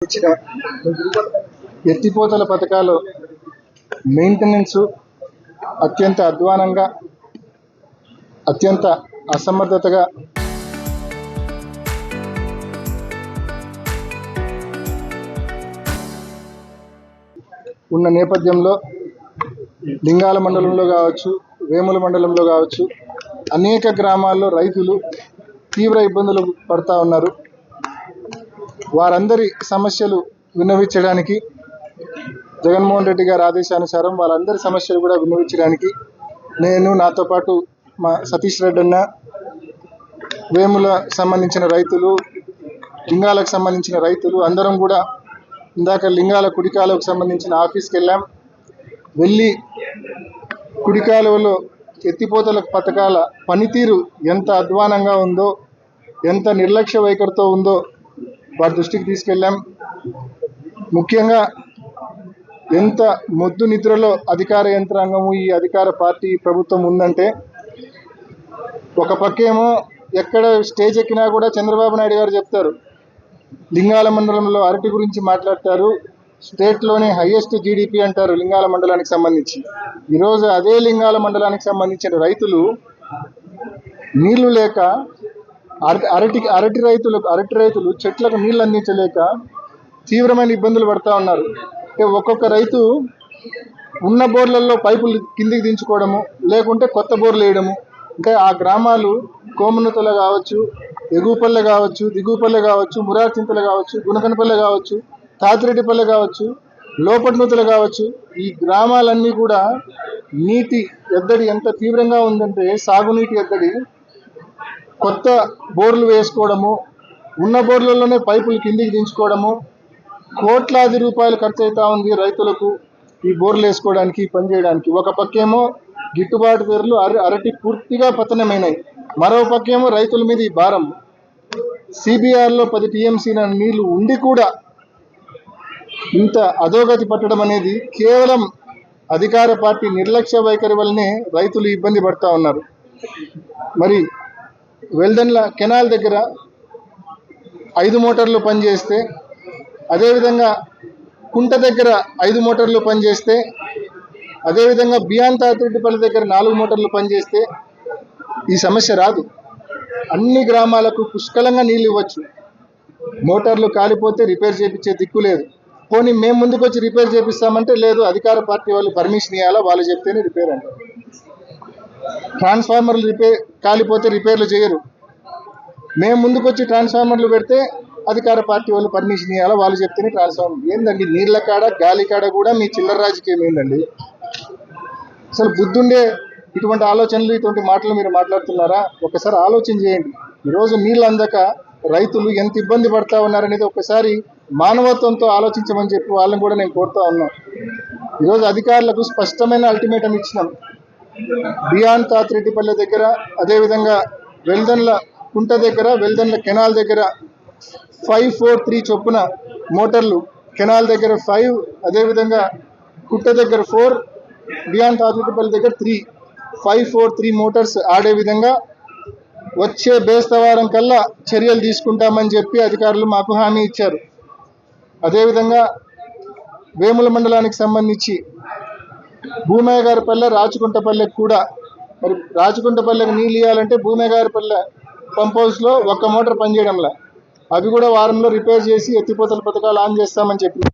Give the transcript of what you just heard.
ఇచ్చిన ఎత్తిపోతల పథకాలు మెయింటెనెన్స్ అత్యంత అధ్వానంగా, అత్యంత అసమర్థతగా ఉన్న నేపథ్యంలో లింగాల మండలంలో కావచ్చు, వేముల మండలంలో కావచ్చు, అనేక గ్రామాల్లో రైతులు తీవ్ర ఇబ్బందులు పడతా ఉన్నారు. వారందరి సమస్యలు విన్నవించడానికి జగన్మోహన్ రెడ్డి గారి ఆదేశానుసారం వాళ్ళందరి సమస్యలు కూడా విన్నవించడానికి నేను, నాతో పాటు మా సతీష్ రెడ్డి అన్న, వేముల సంబంధించిన రైతులు, లింగాలకు సంబంధించిన రైతులు అందరం కూడా ఇందాక లింగాల కుడికాలువకు సంబంధించిన ఆఫీస్కి వెళ్ళి కుడికాలువలో ఎత్తిపోతల పథకాల పనితీరు ఎంత అధ్వానంగా ఉందో, ఎంత నిర్లక్ష్య వైఖరితో ఉందో వారి దృష్టికి తీసుకెళ్ళాం. ముఖ్యంగా ఎంత మొద్దు నిద్రలో అధికార యంత్రాంగము, ఈ అధికార పార్టీ ప్రభుత్వం ఉందంటే, ఒక పక్కేమో ఎక్కడ స్టేజ్ ఎక్కినా కూడా చంద్రబాబు నాయుడు గారు చెప్తారు, లింగాల మండలంలో అరటి గురించి మాట్లాడతారు, స్టేట్లోనే హైయెస్ట్ జీడిపి అంటారు లింగాల మండలానికి సంబంధించి. ఈరోజు అదే లింగాల మండలానికి సంబంధించిన రైతులు నీళ్లు లేక అరటి రైతులు చెట్లకు నీళ్లు అందించలేక తీవ్రమైన ఇబ్బందులు పడుతూ ఉన్నారు. ఒక్కొక్క రైతు ఉన్న బోర్లలో పైపులు కిందికి దించుకోవడము, లేకుంటే కొత్త బోర్లు వేయడము. అంటే ఆ గ్రామాలు కోమనతల కావచ్చు, ఎగువపల్లె కావచ్చు, దిగువపల్లె కావచ్చు, మురార్చింతలు కావచ్చు, గుణకనపల్లె కావచ్చు, తాతిరెడ్డిపల్లె కావచ్చు, లోపట్నూతలు కావచ్చు, ఈ గ్రామాలన్నీ కూడా నీటి ఎద్దడి ఎంత తీవ్రంగా ఉందంటే, సాగునీటి ఎద్దడి. కొత్త బోర్లు వేసుకోవడము, ఉన్న బోర్లలోనే పైపులు కిందికి దించుకోవడము, కోట్లాది రూపాయలు ఖర్చు అవుతా ఉంది రైతులకు ఈ బోర్లు వేసుకోవడానికి, పని చేయడానికి. ఒక పక్కేమో గిట్టుబాటు ధరలు అరటి పూర్తిగా పతనమైనాయి, మరో పక్కేమో రైతుల మీద ఈ భారం. సిబిఆర్లో 10 టీఎంసీ నీళ్లు ఉండి కూడా ఇంత అధోగతి పట్టడం అనేది కేవలం అధికార పార్టీ నిర్లక్ష్య వైఖరి వల్లనే రైతులు ఇబ్బంది పడుతూ ఉన్నారు. మరి వెల్దన్ల కెనాల్ దగ్గర 5 మోటార్లు పనిచేస్తే, అదేవిధంగా కుంట దగ్గర 5 మోటార్లు పనిచేస్తే, అదేవిధంగా బియాన్ తాతిరెడ్డిపల్లి దగ్గర 4 మోటార్లు పనిచేస్తే ఈ సమస్య రాదు. అన్ని గ్రామాలకు పుష్కలంగా నీళ్ళు ఇవ్వచ్చు. మోటార్లు కాలిపోతే రిపేర్ చేయించే దిక్కు లేదు. పోనీ మేము ముందుకు వచ్చి రిపేర్ చేపిస్తామంటే లేదు, అధికార పార్టీ వాళ్ళు పర్మిషన్ ఇవ్వాలా, వాళ్ళు చెప్తేనే రిపేర్ అంటారు. ట్రాన్స్ఫార్మర్లు కాలిపోతే రిపేర్లు చేయరు. మేము ముందుకు వచ్చి ట్రాన్స్ఫార్మర్లు పెడితే అధికార పార్టీ వాళ్ళు పర్మిషన్ ఇవ్వాలా, వాళ్ళు చెప్తేనే ట్రాన్స్ఫార్మర్. ఏందండి, నీళ్ల కాడ గాలి కాడ కూడా మీ చిల్లర రాజకీయం ఏందండి? అసలు బుద్ధుండే ఇటువంటి ఆలోచనలు, ఇటువంటి మాటలు మీరు మాట్లాడుతున్నారా? ఒకసారి ఆలోచన చేయండి. ఈరోజు నీళ్ళు అందక రైతులు ఎంత ఇబ్బంది పడతా ఉన్నారనేది ఒకసారి మానవత్వంతో ఆలోచించమని చెప్పి వాళ్ళని కూడా నేను కోరుతా ఉన్నాను. ఈరోజు అధికారులకు స్పష్టమైన అల్టిమేటం ఇచ్చినాం. బియాన్ తాతిరెడ్డిపల్లె దగ్గర, అదేవిధంగా వెల్దన్ల కుంట దగ్గర, వెల్దన్ల కెనాల్ దగ్గర 543 చొప్పున మోటార్లు, కెనాల్ దగ్గర 5, అదేవిధంగా కుంట దగ్గర 4, బియాన్ తాతిరెడ్డిపల్లి దగ్గర 3, 543 మోటార్స్ ఆడే విధంగా వచ్చే బేస్తవారం కల్లా చర్యలు తీసుకుంటామని చెప్పి అధికారులు మాకు హామీ ఇచ్చారు. అదేవిధంగా వేముల మండలానికి సంబంధించి భూమయ్యగారిపల్లె, రాచకుంటపల్లెకి కూడా, మరి రాచకుంటపల్లెకి నీళ్ళు ఇవ్వాలంటే భూమయ్యగారిపల్లె పంప్ హౌస్లో 1 మోటార్ పనిచేయడంలా, అవి కూడా వారంలో రిపేర్ చేసి ఎత్తిపోతల పథకాలు ఆన్ చేస్తామని చెప్పి